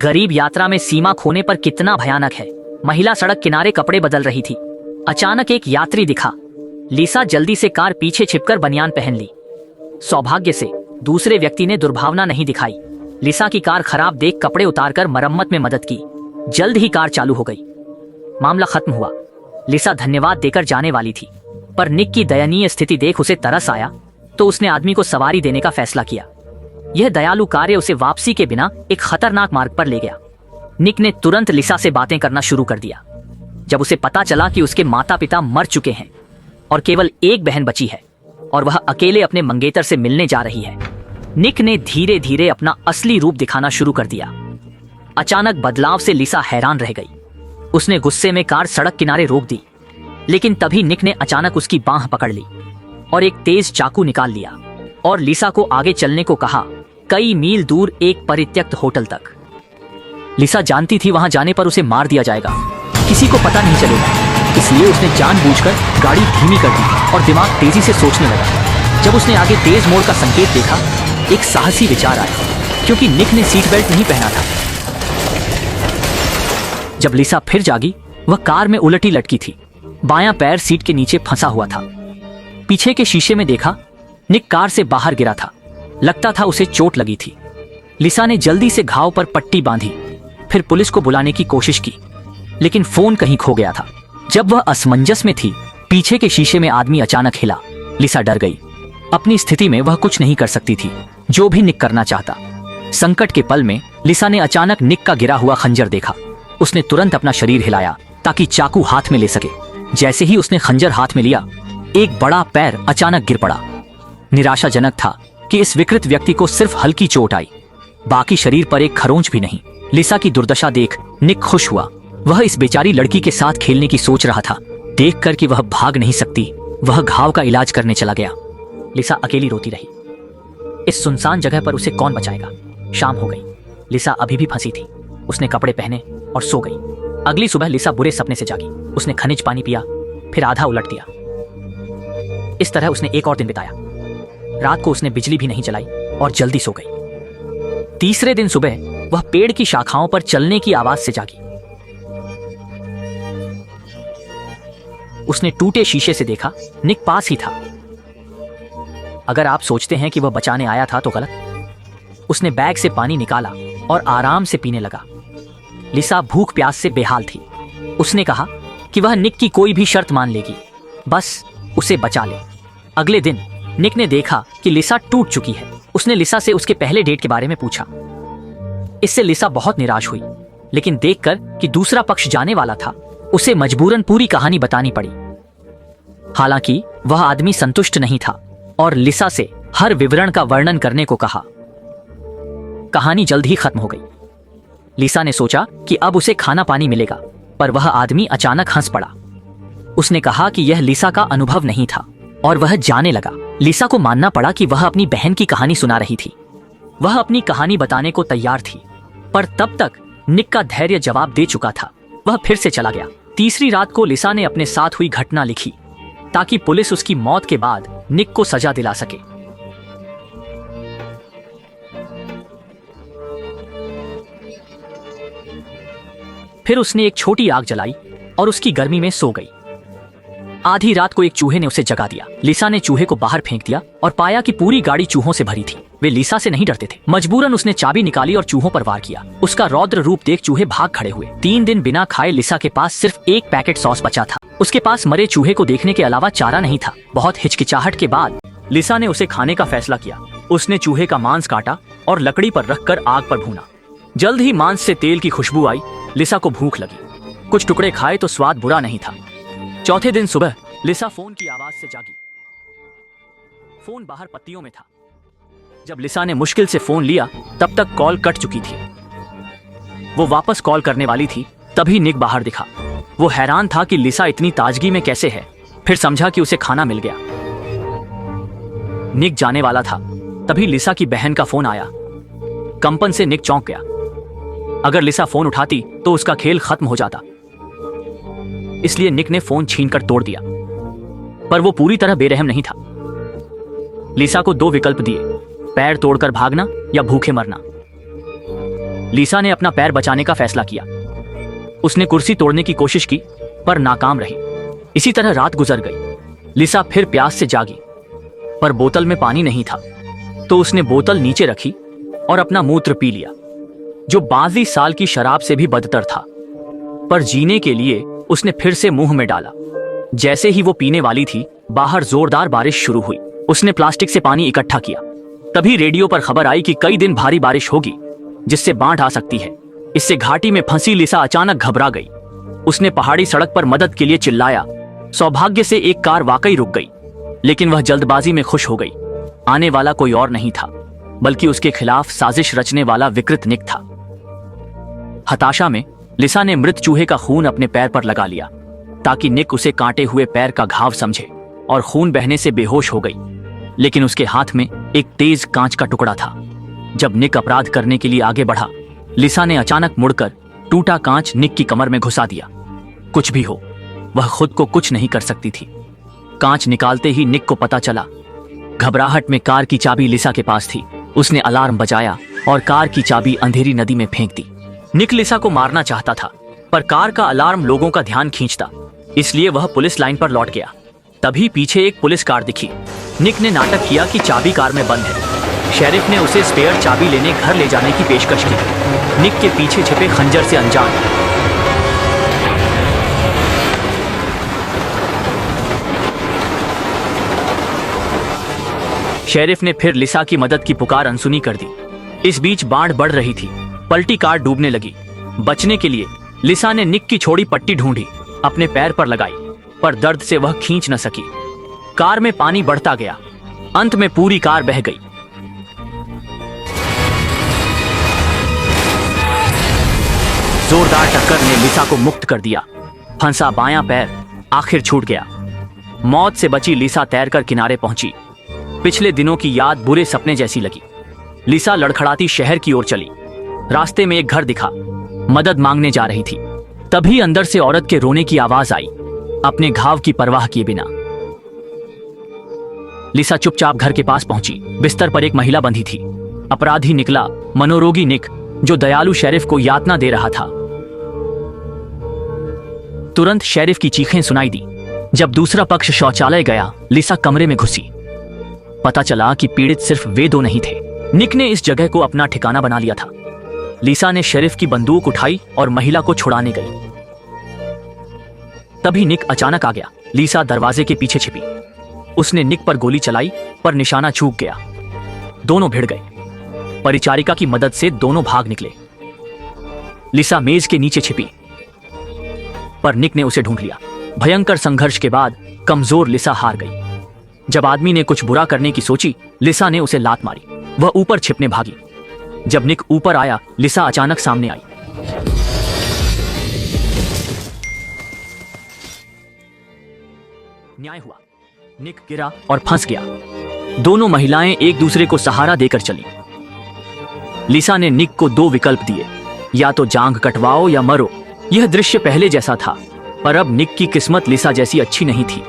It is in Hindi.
गरीब यात्रा में सीमा खोने पर कितना भयानक है। महिला सड़क किनारे कपड़े बदल रही थी। अचानक एक यात्री दिखा। लिसा जल्दी से कार पीछे छिपकर बनियान पहन ली। सौभाग्य से दूसरे व्यक्ति ने दुर्भावना नहीं दिखाई। लिसा की कार खराब देख कपड़े उतारकर मरम्मत में मदद की। जल्द ही कार चालू हो गई। मामला खत्म हुआ। लिसा धन्यवाद देकर जाने वाली थी, पर निक की दयनीय स्थिति देख उसे तरस आया तो उसने आदमी को सवारी देने का फैसला किया। यह दयालु कार्य उसे वापसी के बिना एक खतरनाक मार्ग पर ले गया। निक ने तुरंत लिसा से बातें करना शुरू कर दिया। जब उसे पता चला कि उसके माता पिता मर चुके हैं और केवल एक बहन बची है और वह अकेले अपने मंगेतर से मिलने जा रही है, निक ने धीरे धीरे अपना असली रूप दिखाना शुरू कर दिया। अचानक बदलाव से लिसा हैरान रह गई। उसने गुस्से में कार सड़क किनारे रोक दी, लेकिन तभी निक ने अचानक उसकी बांह पकड़ ली और एक तेज चाकू निकाल लिया और लिसा को आगे चलने को कहा, कई मील दूर एक परित्यक्त होटल तक। लिसा जानती थी वहां जाने पर उसे मार दिया जाएगा, किसी को पता नहीं चलेगा, इसलिए उसने जानबूझकर गाड़ी धीमी कर दी और दिमाग तेजी से सोचने लगा। जब उसने आगे तेज मोड़ का संकेत देखा, एक साहसी विचार आया, क्योंकि निक ने सीट बेल्ट नहीं पहना था। जब लिसा फिर जागी, वह कार में उलटी लटकी थी। बायां पैर सीट के नीचे फंसा हुआ था। पीछे के शीशे में देखा, निक कार से बाहर गिरा था। लगता था उसे चोट लगी थी। लिसा ने जल्दी से घाव पर पट्टी बांधी, फिर पुलिस को बुलाने की कोशिश की, लेकिन फोन कहीं खो गया था। जब वह असमंजस में थी, पीछे के शीशे में आदमी अचानक हिला। लिसा डर गई। अपनी स्थिति में वह कुछ नहीं कर सकती थी, जो भी निक करना चाहता। संकट के पल में लिसा ने अचानक निक का गिरा हुआ खंजर देखा। उसने तुरंत अपना शरीर हिलाया ताकि चाकू हाथ में ले सके। जैसे ही उसने खंजर हाथ में लिया, एक बड़ा पैर अचानक गिर पड़ा। निराशाजनक था कि इस विकृत व्यक्ति को सिर्फ हल्की चोट आई, बाकी शरीर पर एक खरोंच भी नहीं। लिसा की दुर्दशा देख निक खुश हुआ। वह इस बेचारी लड़की के साथ खेलने की सोच रहा था। देखकर कि वह भाग नहीं सकती, वह घाव का इलाज करने चला गया। लिसा अकेली रोती रही। इस सुनसान जगह पर उसे कौन बचाएगा। शाम हो गई। लिसा अभी भी फंसी थी। उसने कपड़े पहने और सो गई। अगली सुबह लिसा बुरे सपने से जागी। उसने खनिज पानी पिया, फिर आधा उलट दिया। इस तरह उसने एक और दिन बिताया। रात को उसने बिजली भी नहीं जलाई और जल्दी सो गई। तीसरे दिन सुबह वह पेड़ की शाखाओं पर चलने की आवाज से जागी। उसने टूटे शीशे से देखा, निक पास ही था। अगर आप सोचते हैं कि वह बचाने आया था तो गलत। उसने बैग से पानी निकाला और आराम से पीने लगा। लिसा भूख प्यास से बेहाल थी। उसने कहा कि वह निक की कोई भी शर्त मान लेगी, बस उसे बचा ले। अगले दिन निक ने देखा कि लिसा टूट चुकी है। उसने लिसा से उसके पहले डेट के बारे में पूछा। इससे लिसा बहुत निराश हुई, लेकिन देखकर कि दूसरा पक्ष जाने वाला था, उसे मजबूरन पूरी कहानी बतानी पड़ी। हालांकि वह आदमी संतुष्ट नहीं था और लिसा से हर विवरण का वर्णन करने को कहा। कहानी जल्द ही खत्म हो गई। लिसा ने सोचा कि अब उसे खाना पानी मिलेगा, पर वह आदमी अचानक हंस पड़ा। उसने कहा कि यह लिसा का अनुभव नहीं था और वह जाने लगा। लिसा को मानना पड़ा कि वह अपनी बहन की कहानी सुना रही थी। वह अपनी कहानी बताने को तैयार थी, पर तब तक निक का धैर्य जवाब दे चुका था। वह फिर से चला गया। तीसरी रात को लिसा ने अपने साथ हुई घटना लिखी ताकि पुलिस उसकी मौत के बाद निक को सजा दिला सके। फिर उसने एक छोटी आग जलाई और उसकी गर्मी में सो गई। आधी रात को एक चूहे ने उसे जगा दिया। लिसा ने चूहे को बाहर फेंक दिया और पाया कि पूरी गाड़ी चूहों से भरी थी। वे लिसा से नहीं डरते थे। मजबूरन उसने चाबी निकाली और चूहों पर वार किया। उसका रौद्र रूप देख चूहे भाग खड़े हुए। 3 दिन बिना खाए लिसा के पास सिर्फ एक पैकेट सॉस बचा था। उसके पास मरे चूहे को देखने के अलावा चारा नहीं था। बहुत हिचकिचाहट के बाद लिसा ने उसे खाने का फैसला किया। उसने चूहे का मांस काटा और लकड़ी पर रखकर आग पर भूना। जल्द ही मांस से तेल की खुशबू आई। लिसा को भूख लगी। कुछ टुकड़े खाए तो स्वाद बुरा नहीं था। चौथे दिन सुबह लिसा फोन की आवाज से जागी। फोन बाहर पत्तियों में था। जब लिसा ने मुश्किल से फोन लिया, तब तक कॉल कट चुकी थी। वो वापस कॉल करने वाली थी, तभी निक बाहर दिखा। वो हैरान था कि लिसा इतनी ताजगी में कैसे है। फिर समझा कि उसे खाना मिल गया। निक जाने वाला था, तभी लिसा की बहन का फोन आया। कंपन से निक चौंक गया। अगर लिसा फोन उठाती तो उसका खेल खत्म हो जाता, इसलिए निक ने फोन छीनकर तोड़ दिया। पर वो पूरी तरह बेरहम नहीं था। लिसा को 2 विकल्प दिए, पैर तोड़कर भागना या भूखे मरना। लिसा ने अपना पैर बचाने का फैसला किया। उसने कुर्सी तोड़ने की कोशिश की पर नाकाम रही। इसी तरह रात गुजर गई। लिसा फिर प्यास से जागी पर बोतल में पानी नहीं था, तो उसने बोतल नीचे रखी और अपना मूत्र पी लिया, जो 22 साल की शराब से भी बदतर था। पर जीने के लिए उसने फिर से मुंह में डाला। जैसे ही वो पीने वाली थी, बाहर जोरदार बारिश शुरू हुई। उसने प्लास्टिक से पानी इकट्ठा किया। तभी रेडियो पर खबर आई कि कई दिन भारी बारिश होगी, जिससे बाढ़ आ सकती है। इससे घाटी में फंसी लिसा अचानक घबरा गई। उसने पहाड़ी सड़क पर मदद के लिए चिल्लाया। सौभाग्य से एक कार वाकई रुक गई, लेकिन वह जल्दबाजी में खुश हो गई। आने वाला कोई और नहीं था, बल्कि उसके खिलाफ साजिश रचने वाला विकृत निक था। हताशा में लिसा ने मृत चूहे का खून अपने पैर पर लगा लिया, ताकि निक उसे काटे हुए पैर का घाव समझे, और खून बहने से बेहोश हो गई। लेकिन उसके हाथ में एक तेज कांच का टुकड़ा था। जब निक अपराध करने के लिए आगे बढ़ा, लिसा ने अचानक मुड़कर टूटा कांच निक की कमर में घुसा दिया। कुछ भी हो, वह खुद को कुछ नहीं कर सकती थी। कांच निकालते ही निक को पता चला। घबराहट में कार की चाबी लिसा के पास थी। उसने अलार्म बजाया और कार की चाबी अंधेरी नदी में फेंक दी। निक लिसा को मारना चाहता था, पर कार का अलार्म लोगों का ध्यान खींचता, इसलिए वह पुलिस लाइन पर लौट गया। तभी पीछे एक पुलिस कार दिखी। निक ने नाटक किया कि चाबी कार में बंद है। शेरिफ ने उसे स्पेयर चाबी लेने घर ले जाने की पेशकश की। निक के पीछे छिपे खंजर से अनजान। शेरिफ ने फिर लिसा की मदद की पुकार अनसुनी कर दी। इस बीच बाढ़ बढ़ रही थी। पलटी कार डूबने लगी। बचने के लिए लिसा ने निक की छोड़ी पट्टी ढूंढी, अपने पैर पर लगाई, पर दर्द से वह खींच न सकी। कार में पानी बढ़ता गया। अंत में पूरी कार बह गई। जोरदार टक्कर ने लिसा को मुक्त कर दिया। फंसा बायां पैर आखिर छूट गया। मौत से बची लिसा तैरकर किनारे पहुंची। पिछले दिनों की याद बुरे सपने जैसी लगी। लिसा लड़खड़ाती शहर की ओर चली। रास्ते में एक घर दिखा। मदद मांगने जा रही थी। तभी अंदर से औरत के रोने की आवाज आई, अपने घाव की परवाह किए बिना। लिसा चुपचाप घर के पास पहुंची। बिस्तर पर एक महिला बंधी थी। अपराधी निकला मनोरोगी निक, जो दयालु शेरिफ को यातना दे रहा था। तुरंत शेरिफ की चीखें सुनाई दी। जब दूसरा पक्ष शौचालय गया, लिसा कमरे में घुसी। पता चला कि पीड़ित सिर्फ वे दो नहीं थे। निक ने इस जगह को अपना ठिकाना बना लिया था। लिसा ने शेरिफ की बंदूक उठाई और महिला को छुड़ाने गई। तभी निक अचानक आ गया। लिसा दरवाजे के पीछे छिपी। उसने निक पर गोली चलाई, पर निशाना चूक गया। दोनों भिड़ गए। परिचारिका की मदद से दोनों भाग निकले। लिसा मेज के नीचे छिपी, पर निक ने उसे ढूंढ लिया। भयंकर संघर्ष के बाद कमजोर लिसा हार गई। जब आदमी ने कुछ बुरा करने की सोची, लिसा ने उसे लात मारी। वह ऊपर छिपने भागी। जब निक ऊपर आया, लिसा अचानक सामने आई। न्याय हुआ। निक गिरा और फंस गया। दोनों महिलाएं एक दूसरे को सहारा देकर चली। लिसा ने निक को दो विकल्प दिए, या तो जांघ कटवाओ या मरो। यह दृश्य पहले जैसा था, पर अब निक की किस्मत लिसा जैसी अच्छी नहीं थी।